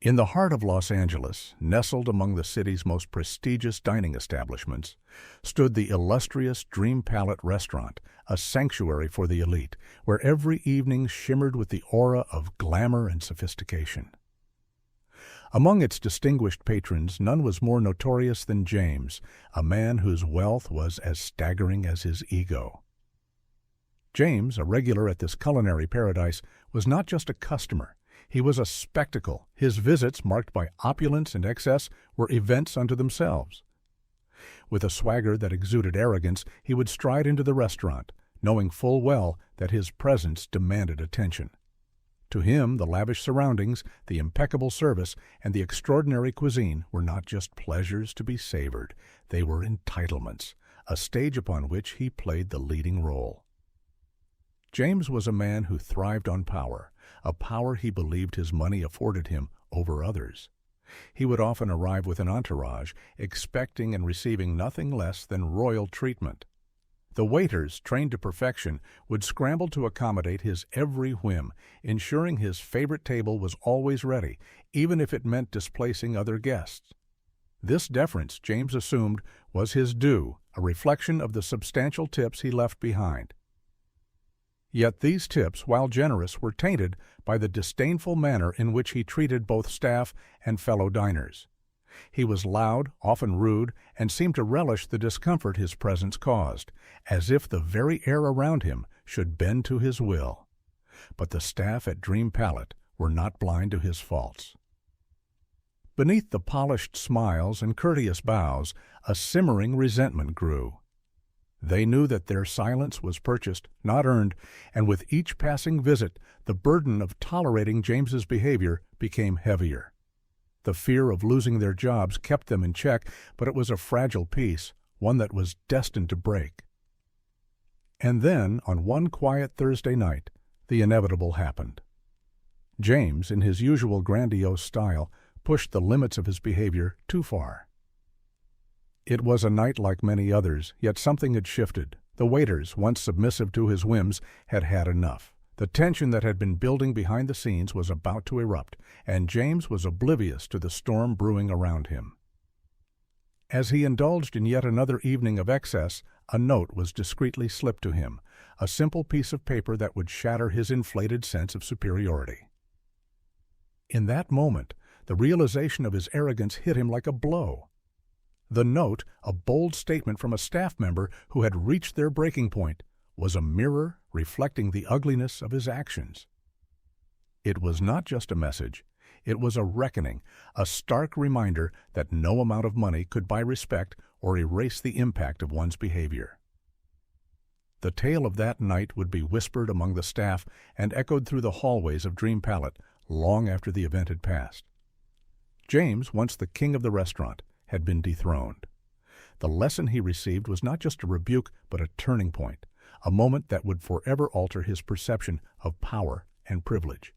In the heart of Los Angeles, nestled among the city's most prestigious dining establishments, stood the illustrious Dream Palette restaurant, a sanctuary for the elite, where every evening shimmered with the aura of glamour and sophistication. Among its distinguished patrons, none was more notorious than James, a man whose wealth was as staggering as his ego. James, a regular at this culinary paradise, was not just a customer. He was a spectacle. His visits, marked by opulence and excess, were events unto themselves. With a swagger that exuded arrogance, he would stride into the restaurant, knowing full well that his presence demanded attention. To him, the lavish surroundings, the impeccable service, and the extraordinary cuisine were not just pleasures to be savored. They were entitlements, a stage upon which he played the leading role. James was a man who thrived on power, a power he believed his money afforded him over others. He would often arrive with an entourage, expecting and receiving nothing less than royal treatment. The waiters, trained to perfection, would scramble to accommodate his every whim, ensuring his favorite table was always ready, even if it meant displacing other guests. This deference, James assumed, was his due, a reflection of the substantial tips he left behind. Yet these tips, while generous, were tainted by the disdainful manner in which he treated both staff and fellow diners. He was loud, often rude, and seemed to relish the discomfort his presence caused, as if the very air around him should bend to his will. But the staff at Dream Palette were not blind to his faults. Beneath the polished smiles and courteous bows, a simmering resentment grew. They knew that their silence was purchased, not earned, and with each passing visit, the burden of tolerating James's behavior became heavier. The fear of losing their jobs kept them in check, but it was a fragile peace, one that was destined to break. And then, on one quiet Thursday night, the inevitable happened. James, in his usual grandiose style, pushed the limits of his behavior too far. It was a night like many others, yet something had shifted. The waiters, once submissive to his whims, had had enough. The tension that had been building behind the scenes was about to erupt, and James was oblivious to the storm brewing around him. As he indulged in yet another evening of excess, a note was discreetly slipped to him, a simple piece of paper that would shatter his inflated sense of superiority. In that moment, the realization of his arrogance hit him like a blow. The note, a bold statement from a staff member who had reached their breaking point, was a mirror reflecting the ugliness of his actions. It was not just a message. It was a reckoning, a stark reminder that no amount of money could buy respect or erase the impact of one's behavior. The tale of that night would be whispered among the staff and echoed through the hallways of Dream Palette long after the event had passed. James, once the king of the restaurant, had been dethroned. The lesson he received was not just a rebuke, but a turning point, a moment that would forever alter his perception of power and privilege.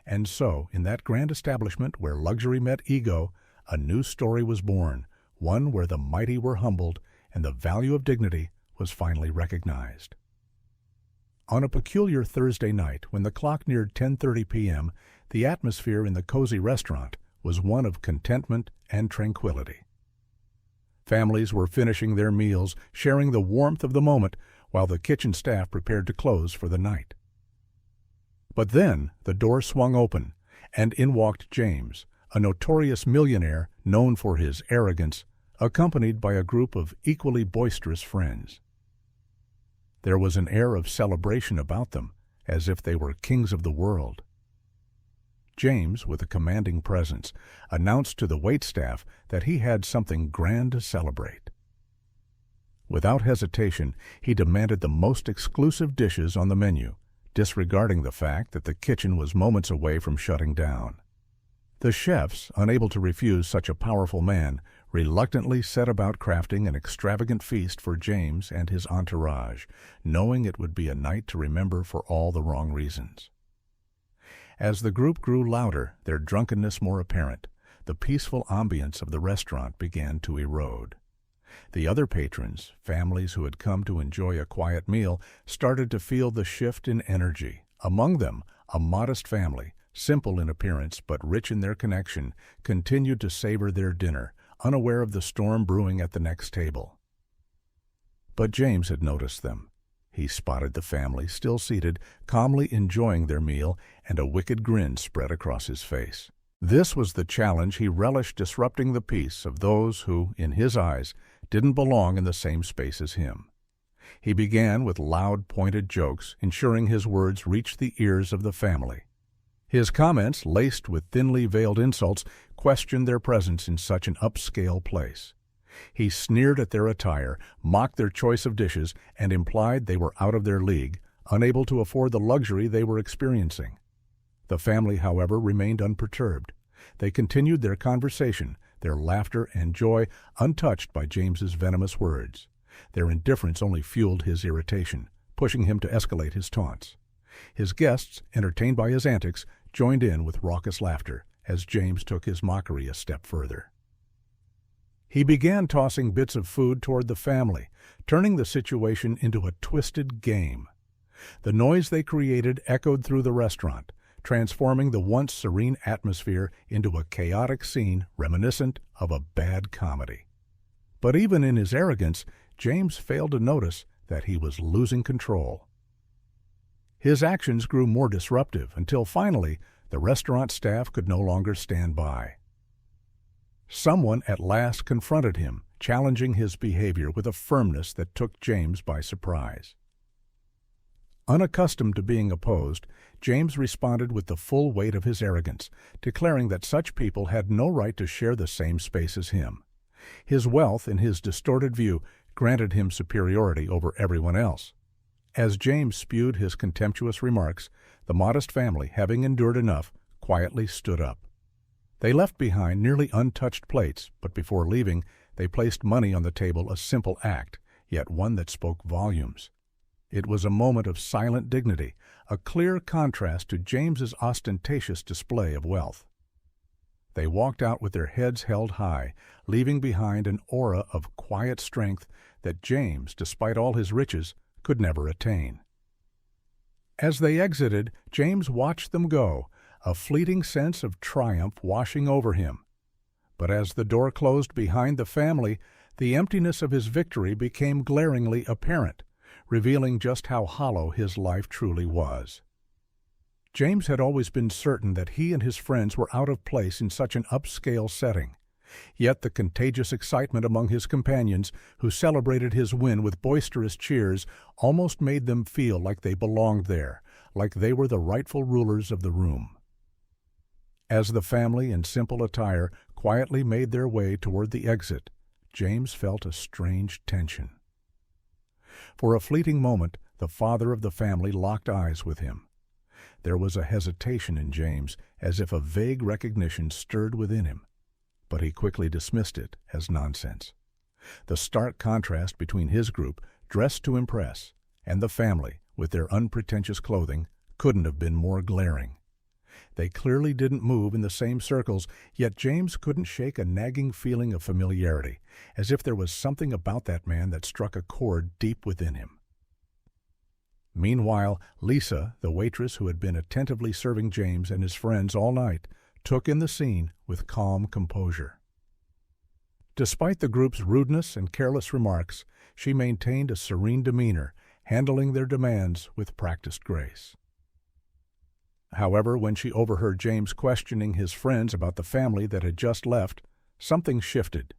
And so, in that grand establishment where luxury met ego, a new story was born, one where the mighty were humbled and the value of dignity was finally recognized. On a peculiar Thursday night, when the clock neared 10:30 p.m., the atmosphere in the cozy restaurant was one of contentment and tranquility. Families were finishing their meals, sharing the warmth of the moment, while the kitchen staff prepared to close for the night. But then the door swung open, and in walked James, a notorious millionaire known for his arrogance, accompanied by a group of equally boisterous friends. There was an air of celebration about them, as if they were kings of the world. James, with a commanding presence, announced to the waitstaff that he had something grand to celebrate. Without hesitation, he demanded the most exclusive dishes on the menu, disregarding the fact that the kitchen was moments away from shutting down. The chefs, unable to refuse such a powerful man, reluctantly set about crafting an extravagant feast for James and his entourage, knowing it would be a night to remember for all the wrong reasons. As the group grew louder, their drunkenness more apparent, the peaceful ambience of the restaurant began to erode. The other patrons, families who had come to enjoy a quiet meal, started to feel the shift in energy. Among them, a modest family, simple in appearance but rich in their connection, continued to savor their dinner, unaware of the storm brewing at the next table. But James had noticed them. He spotted the family, still seated, calmly enjoying their meal, and a wicked grin spread across his face. This was the challenge he relished, disrupting the peace of those who, in his eyes, didn't belong in the same space as him. He began with loud, pointed jokes, ensuring his words reached the ears of the family. His comments, laced with thinly veiled insults, questioned their presence in such an upscale place. He sneered at their attire, mocked their choice of dishes, and implied they were out of their league, unable to afford the luxury they were experiencing. The family, however, remained unperturbed. They continued their conversation, their laughter and joy untouched by James's venomous words. Their indifference only fueled his irritation, pushing him to escalate his taunts. His guests, entertained by his antics, joined in with raucous laughter as James took his mockery a step further. He began tossing bits of food toward the family, turning the situation into a twisted game. The noise they created echoed through the restaurant, transforming the once serene atmosphere into a chaotic scene reminiscent of a bad comedy. But even in his arrogance, James failed to notice that he was losing control. His actions grew more disruptive until finally the restaurant staff could no longer stand by. Someone at last confronted him, challenging his behavior with a firmness that took James by surprise. Unaccustomed to being opposed, James responded with the full weight of his arrogance, declaring that such people had no right to share the same space as him. His wealth, in his distorted view, granted him superiority over everyone else. As James spewed his contemptuous remarks, the modest family, having endured enough, quietly stood up. They left behind nearly untouched plates, but before leaving, they placed money on the table, a simple act, yet one that spoke volumes. It was a moment of silent dignity, a clear contrast to James's ostentatious display of wealth. They walked out with their heads held high, leaving behind an aura of quiet strength that James, despite all his riches, could never attain. As they exited, James watched them go, a fleeting sense of triumph washing over him. But as the door closed behind the family, the emptiness of his victory became glaringly apparent, revealing just how hollow his life truly was. James had always been certain that he and his friends were out of place in such an upscale setting. Yet the contagious excitement among his companions, who celebrated his win with boisterous cheers, almost made them feel like they belonged there, like they were the rightful rulers of the room. As the family, in simple attire, quietly made their way toward the exit, James felt a strange tension. For a fleeting moment, the father of the family locked eyes with him. There was a hesitation in James, as if a vague recognition stirred within him, but he quickly dismissed it as nonsense. The stark contrast between his group, dressed to impress, and the family, with their unpretentious clothing, couldn't have been more glaring. They clearly didn't move in the same circles, yet James couldn't shake a nagging feeling of familiarity, as if there was something about that man that struck a chord deep within him. Meanwhile, Lisa, the waitress who had been attentively serving James and his friends all night, took in the scene with calm composure. Despite the group's rudeness and careless remarks, she maintained a serene demeanor, handling their demands with practiced grace. However, when she overheard James questioning his friends about the family that had just left, something shifted.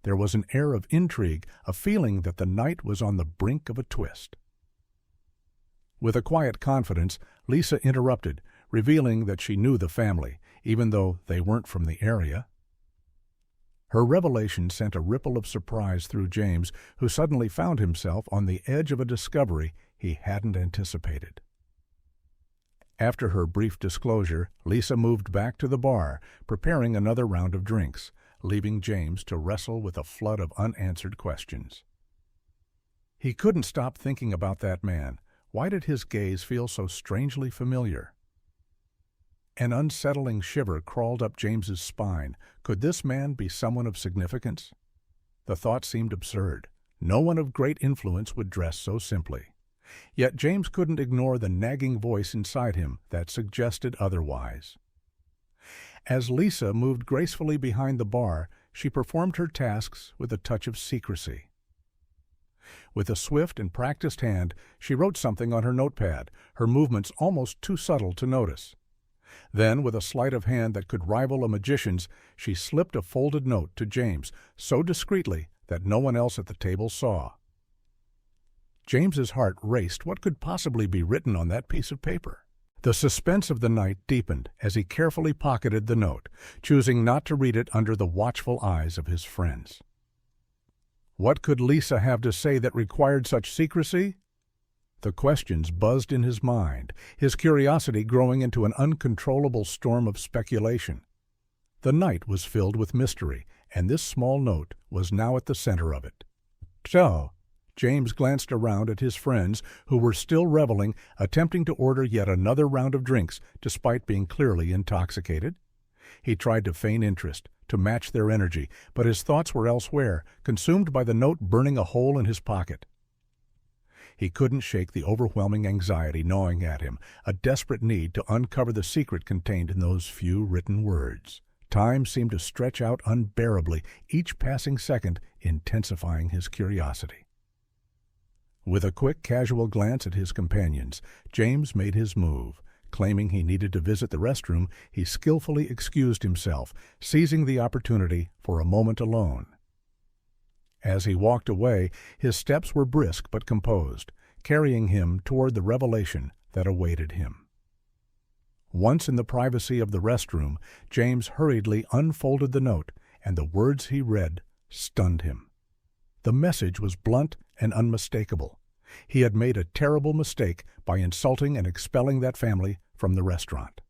There was an air of intrigue, a feeling that the night was on the brink of a twist. With a quiet confidence, Lisa interrupted, revealing that she knew the family, even though they weren't from the area. Her revelation sent a ripple of surprise through James, who suddenly found himself on the edge of a discovery he hadn't anticipated. After her brief disclosure, Lisa moved back to the bar, preparing another round of drinks, leaving James to wrestle with a flood of unanswered questions. He couldn't stop thinking about that man. Why did his gaze feel so strangely familiar? An unsettling shiver crawled up James's spine. Could this man be someone of significance? The thought seemed absurd. No one of great influence would dress so simply. Yet James couldn't ignore the nagging voice inside him that suggested otherwise. As Lisa moved gracefully behind the bar, she performed her tasks with a touch of secrecy. With a swift and practiced hand, she wrote something on her notepad, her movements almost too subtle to notice. Then, with a sleight of hand that could rival a magician's, she slipped a folded note to James, so discreetly that no one else at the table saw. James's heart raced. What could possibly be written on that piece of paper? The suspense of the night deepened as he carefully pocketed the note, choosing not to read it under the watchful eyes of his friends. What could Lisa have to say that required such secrecy? The questions buzzed in his mind, his curiosity growing into an uncontrollable storm of speculation. The night was filled with mystery, and this small note was now at the center of it. So, James glanced around at his friends, who were still reveling, attempting to order yet another round of drinks, despite being clearly intoxicated. He tried to feign interest, to match their energy, but his thoughts were elsewhere, consumed by the note burning a hole in his pocket. He couldn't shake the overwhelming anxiety gnawing at him, a desperate need to uncover the secret contained in those few written words. Time seemed to stretch out unbearably, each passing second intensifying his curiosity. With a quick, casual glance at his companions, James made his move. Claiming he needed to visit the restroom, he skillfully excused himself, seizing the opportunity for a moment alone. As he walked away, his steps were brisk but composed, carrying him toward the revelation that awaited him. Once in the privacy of the restroom, James hurriedly unfolded the note, and the words he read stunned him. The message was blunt and unmistakable. He had made a terrible mistake by insulting and expelling that family from the restaurant.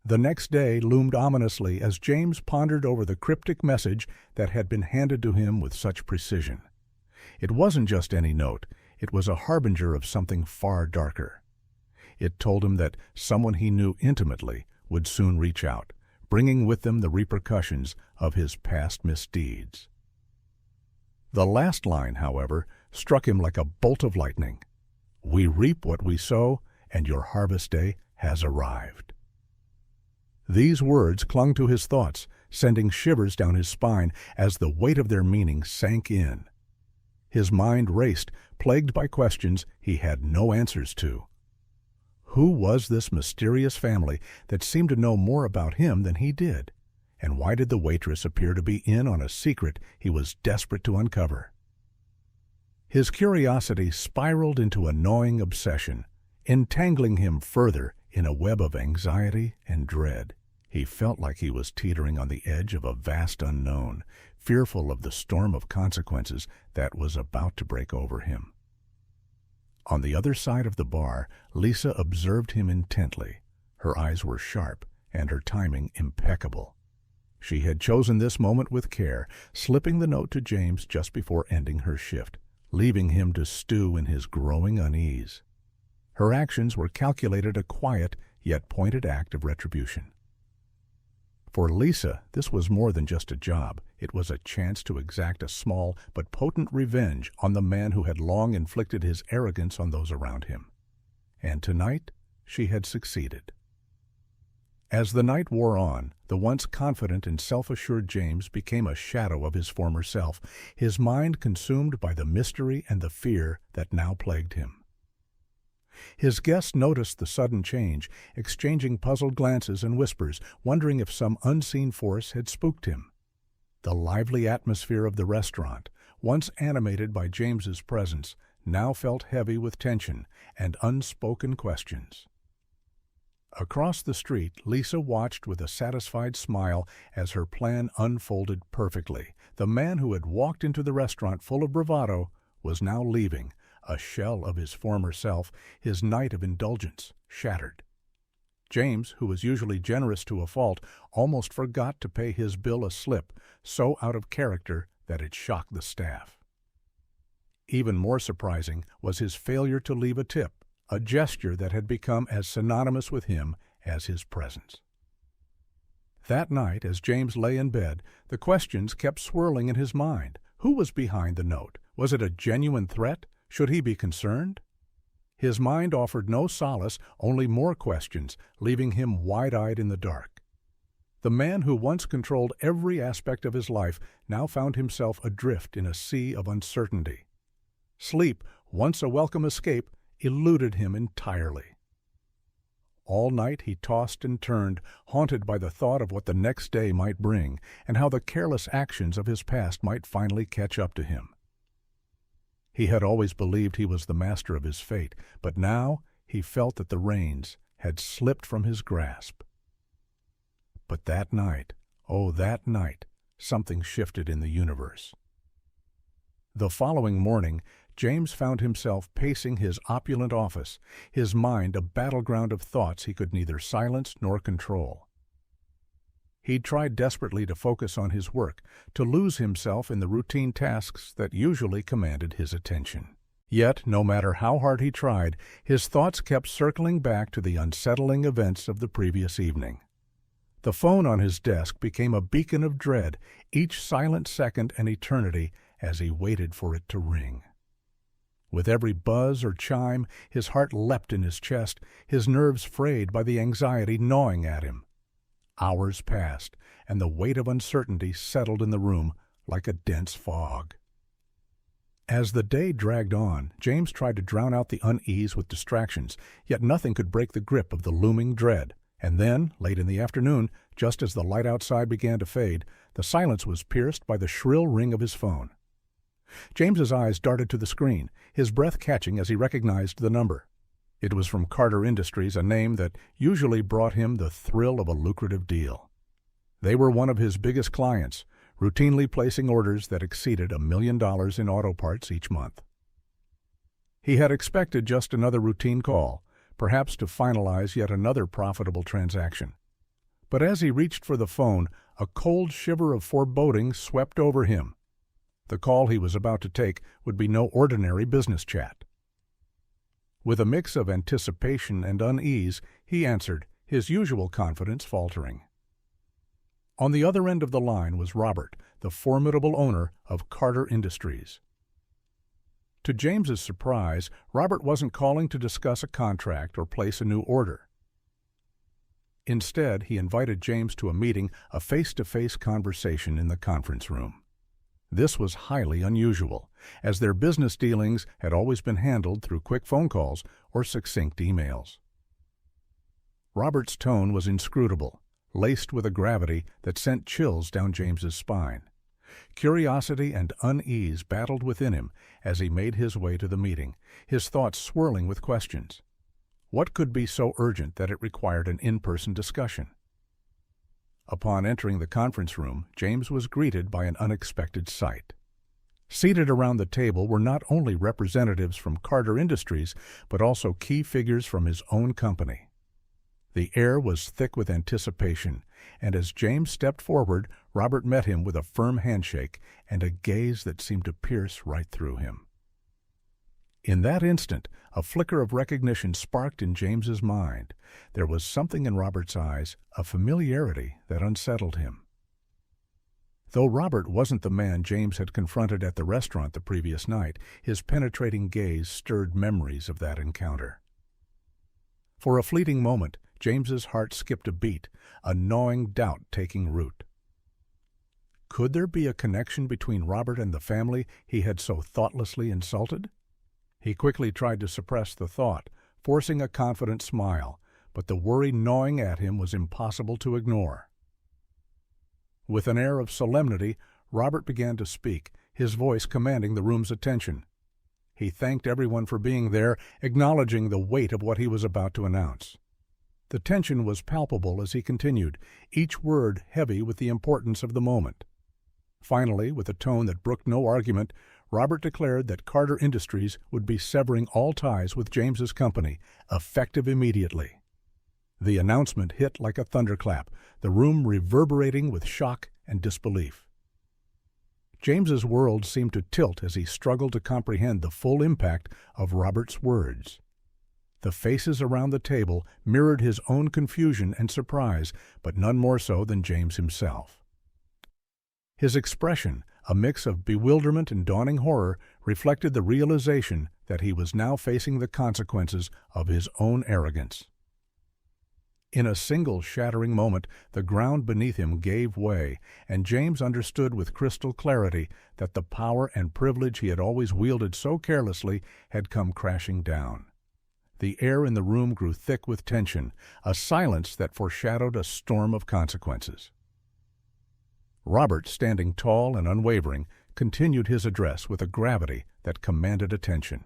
The next day loomed ominously as James pondered over the cryptic message that had been handed to him with such precision. It wasn't just any note, it was a harbinger of something far darker. It told him that someone he knew intimately would soon reach out, bringing with them the repercussions of his past misdeeds. The last line, however, struck him like a bolt of lightning. "We reap what we sow, and your harvest day has arrived." These words clung to his thoughts, sending shivers down his spine as the weight of their meaning sank in. His mind raced, plagued by questions he had no answers to. Who was this mysterious family that seemed to know more about him than he did? And why did the waitress appear to be in on a secret he was desperate to uncover? His curiosity spiraled into a gnawing obsession, entangling him further in a web of anxiety and dread. He felt like he was teetering on the edge of a vast unknown, fearful of the storm of consequences that was about to break over him. On the other side of the bar, Lisa observed him intently. Her eyes were sharp and her timing impeccable. She had chosen this moment with care, slipping the note to James just before ending her shift, leaving him to stew in his growing unease. Her actions were calculated a quiet yet pointed act of retribution. For Lisa, this was more than just a job. It was a chance to exact a small but potent revenge on the man who had long inflicted his arrogance on those around him. And tonight, she had succeeded. As the night wore on, the once confident and self-assured James became a shadow of his former self, his mind consumed by the mystery and the fear that now plagued him. His guests noticed the sudden change, exchanging puzzled glances and whispers, wondering if some unseen force had spooked him. The lively atmosphere of the restaurant, once animated by James's presence, now felt heavy with tension and unspoken questions. Across the street, Lisa watched with a satisfied smile as her plan unfolded perfectly. The man who had walked into the restaurant full of bravado was now leaving, a shell of his former self, his night of indulgence shattered. James, who was usually generous to a fault, almost forgot to pay his bill a slip, so out of character that it shocked the staff. Even more surprising was his failure to leave a tip, a gesture that had become as synonymous with him as his presence. That night, as James lay in bed, the questions kept swirling in his mind. Who was behind the note? Was it a genuine threat? Should he be concerned? His mind offered no solace, only more questions, leaving him wide-eyed in the dark. The man who once controlled every aspect of his life now found himself adrift in a sea of uncertainty. Sleep, once a welcome escape, eluded him entirely. All night he tossed and turned, haunted by the thought of what the next day might bring, and how the careless actions of his past might finally catch up to him. He had always believed he was the master of his fate, but now he felt that the reins had slipped from his grasp. But that night, oh, that night, something shifted in the universe. The following morning, James found himself pacing his opulent office, his mind a battleground of thoughts he could neither silence nor control. He tried desperately to focus on his work, to lose himself in the routine tasks that usually commanded his attention. Yet, no matter how hard he tried, his thoughts kept circling back to the unsettling events of the previous evening. The phone on his desk became a beacon of dread, each silent second an eternity as he waited for it to ring. With every buzz or chime, his heart leapt in his chest, his nerves frayed by the anxiety gnawing at him. Hours passed, and the weight of uncertainty settled in the room like a dense fog. As the day dragged on, James tried to drown out the unease with distractions, yet nothing could break the grip of the looming dread. And then, late in the afternoon, just as the light outside began to fade, the silence was pierced by the shrill ring of his phone. James's eyes darted to the screen, his breath catching as he recognized the number. It was from Carter Industries, a name that usually brought him the thrill of a lucrative deal. They were one of his biggest clients, routinely placing orders that exceeded $1 million in auto parts each month. He had expected just another routine call, perhaps to finalize yet another profitable transaction. But as he reached for the phone, a cold shiver of foreboding swept over him. The call he was about to take would be no ordinary business chat. With a mix of anticipation and unease, he answered, his usual confidence faltering. On the other end of the line was Robert, the formidable owner of Carter Industries. To James's surprise, Robert wasn't calling to discuss a contract or place a new order. Instead, he invited James to a meeting, a face-to-face conversation in the conference room. This was highly unusual, as their business dealings had always been handled through quick phone calls or succinct emails. Robert's tone was inscrutable, laced with a gravity that sent chills down James's spine. Curiosity and unease battled within him as he made his way to the meeting, his thoughts swirling with questions. What could be so urgent that it required an in-person discussion? Upon entering the conference room, James was greeted by an unexpected sight. Seated around the table were not only representatives from Carter Industries, but also key figures from his own company. The air was thick with anticipation, and as James stepped forward, Robert met him with a firm handshake and a gaze that seemed to pierce right through him. In that instant, a flicker of recognition sparked in James's mind. There was something in Robert's eyes, a familiarity that unsettled him. Though Robert wasn't the man James had confronted at the restaurant the previous night, his penetrating gaze stirred memories of that encounter. For a fleeting moment, James's heart skipped a beat, a gnawing doubt taking root. Could there be a connection between Robert and the family he had so thoughtlessly insulted? He quickly tried to suppress the thought, forcing a confident smile, but the worry gnawing at him was impossible to ignore. With an air of solemnity, Robert began to speak, his voice commanding the room's attention. He thanked everyone for being there, acknowledging the weight of what he was about to announce. The tension was palpable as he continued, each word heavy with the importance of the moment. Finally, with a tone that brooked no argument, Robert declared that Carter Industries would be severing all ties with James's company, effective immediately. The announcement hit like a thunderclap, the room reverberating with shock and disbelief. James's world seemed to tilt as he struggled to comprehend the full impact of Robert's words. The faces around the table mirrored his own confusion and surprise, but none more so than James himself. His expression, a mix of bewilderment and dawning horror, reflected the realization that he was now facing the consequences of his own arrogance. In a single shattering moment, the ground beneath him gave way, and James understood with crystal clarity that the power and privilege he had always wielded so carelessly had come crashing down. The air in the room grew thick with tension, a silence that foreshadowed a storm of consequences. Robert, standing tall and unwavering, continued his address with a gravity that commanded attention.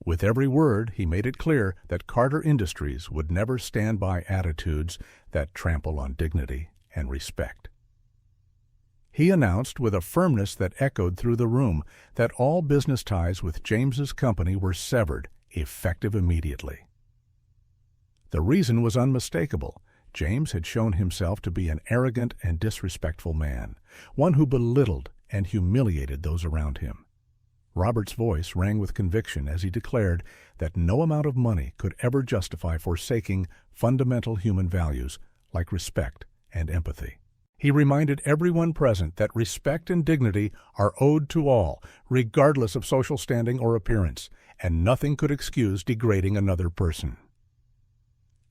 With every word, he made it clear that Carter Industries would never stand by attitudes that trample on dignity and respect. He announced with a firmness that echoed through the room that all business ties with James's company were severed, effective immediately. The reason was unmistakable. James had shown himself to be an arrogant and disrespectful man, one who belittled and humiliated those around him. Robert's voice rang with conviction as he declared that no amount of money could ever justify forsaking fundamental human values like respect and empathy. He reminded everyone present that respect and dignity are owed to all, regardless of social standing or appearance, and nothing could excuse degrading another person.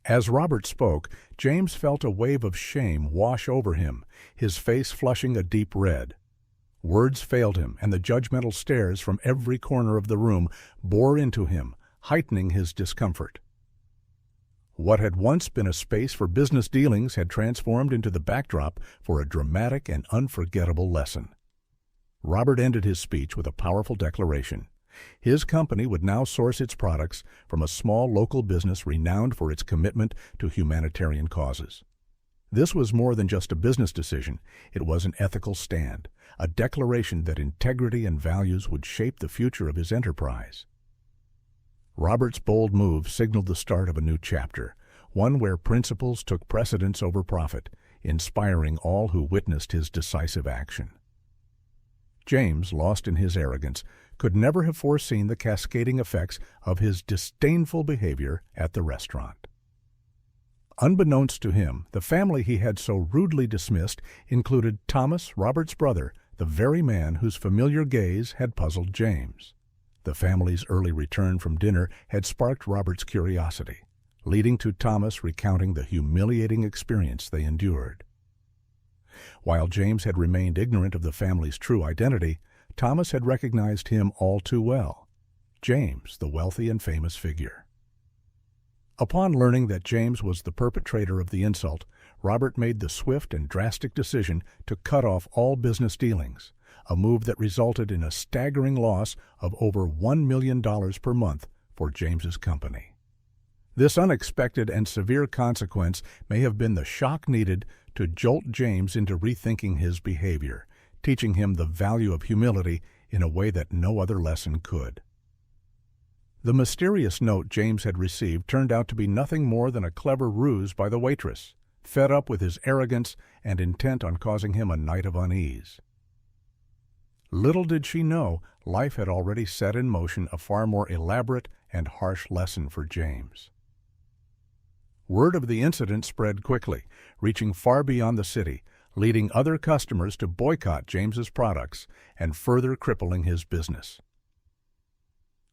As Robert spoke, James felt a wave of shame wash over him, his face flushing a deep red. Words failed him, and the judgmental stares from every corner of the room bore into him, heightening his discomfort. What had once been a space for business dealings had transformed into the backdrop for a dramatic and unforgettable lesson. Robert ended his speech with a powerful declaration. His company would now source its products from a small local business renowned for its commitment to humanitarian causes. This was more than just a business decision. It was an ethical stand, a declaration that integrity and values would shape the future of his enterprise. Robert's bold move signaled the start of a new chapter, one where principles took precedence over profit, inspiring all who witnessed his decisive action. James, lost in his arrogance, could never have foreseen the cascading effects of his disdainful behavior at the restaurant. Unbeknownst to him, the family he had so rudely dismissed included Thomas, Robert's brother, the very man whose familiar gaze had puzzled James. The family's early return from dinner had sparked Robert's curiosity, leading to Thomas recounting the humiliating experience they endured. While James had remained ignorant of the family's true identity, Thomas had recognized him all too well, James, the wealthy and famous figure. Upon learning that James was the perpetrator of the insult, Robert made the swift and drastic decision to cut off all business dealings, a move that resulted in a staggering loss of over $1 million per month for James's company. This unexpected and severe consequence may have been the shock needed to jolt James into rethinking his behavior, teaching him the value of humility in a way that no other lesson could. The mysterious note James had received turned out to be nothing more than a clever ruse by the waitress, fed up with his arrogance and intent on causing him a night of unease. Little did she know, life had already set in motion a far more elaborate and harsh lesson for James. Word of the incident spread quickly, reaching far beyond the city, leading other customers to boycott James's products and further crippling his business.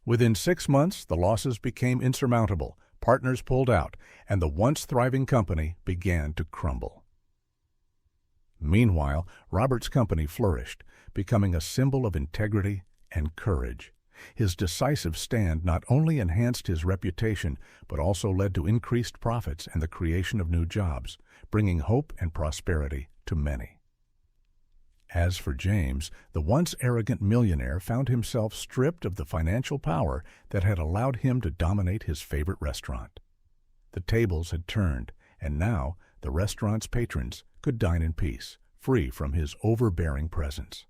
Within 6 months, the losses became insurmountable, partners pulled out, and the once thriving company began to crumble. Meanwhile, Robert's company flourished, becoming a symbol of integrity and courage. His decisive stand not only enhanced his reputation, but also led to increased profits and the creation of new jobs, bringing hope and prosperity to many. As for James, the once arrogant millionaire found himself stripped of the financial power that had allowed him to dominate his favorite restaurant. The tables had turned, and now the restaurant's patrons could dine in peace, free from his overbearing presence.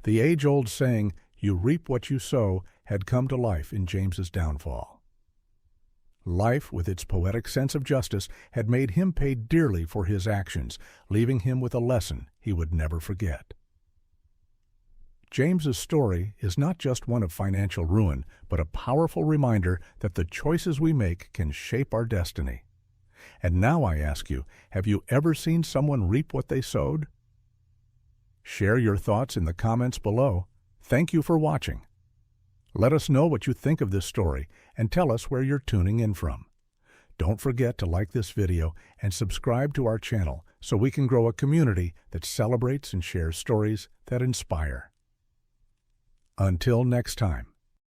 The age-old saying, "You reap what you sow," had come to life in James's downfall. Life, with its poetic sense of justice, had made him pay dearly for his actions, leaving him with a lesson he would never forget. James's story is not just one of financial ruin, but a powerful reminder that the choices we make can shape our destiny. And now I ask you, have you ever seen someone reap what they sowed? Share your thoughts in the comments below. Thank you for watching. Let us know what you think of this story and tell us where you're tuning in from. Don't forget to like this video and subscribe to our channel so we can grow a community that celebrates and shares stories that inspire. Until next time.